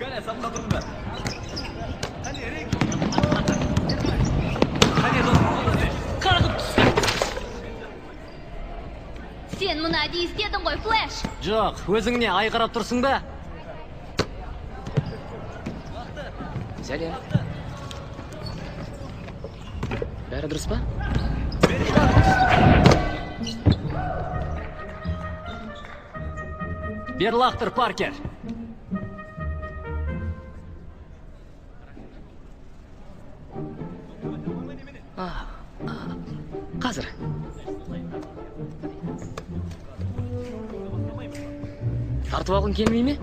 Кәне, сапқа тұрдың ба? Кәне, ерек. Кәне, қарғып түсті. Сен мұна әдей істедің ғой, Флэш. Жоқ, өзіңне ай қарап тұрсың ба? Сәлем. Бәрі дұрыс па? Бер лақтыр, Паркер. Қазір. Тартып алғың келмей ме?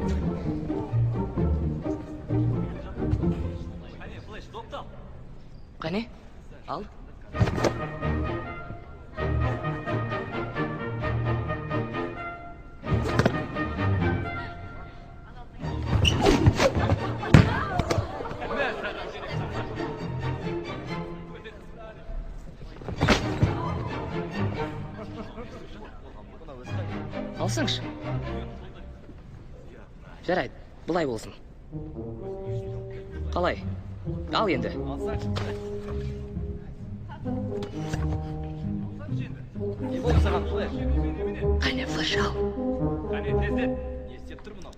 Қане, ал. Алсаңшы. Жарайды, бұлай болсын. Қалай? Ал енді. Не болды саған, Флэш? Қане, Флэш, ал. Қане, тездет. Не істеп тұр мұнау?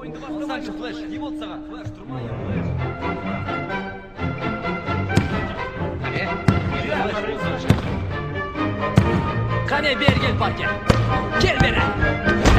Ойынды бастамайшы, Флэш. Не болды саған? Флэш, тұрмай, Флэш. Қане, бер кел, Паркер. Кел бері.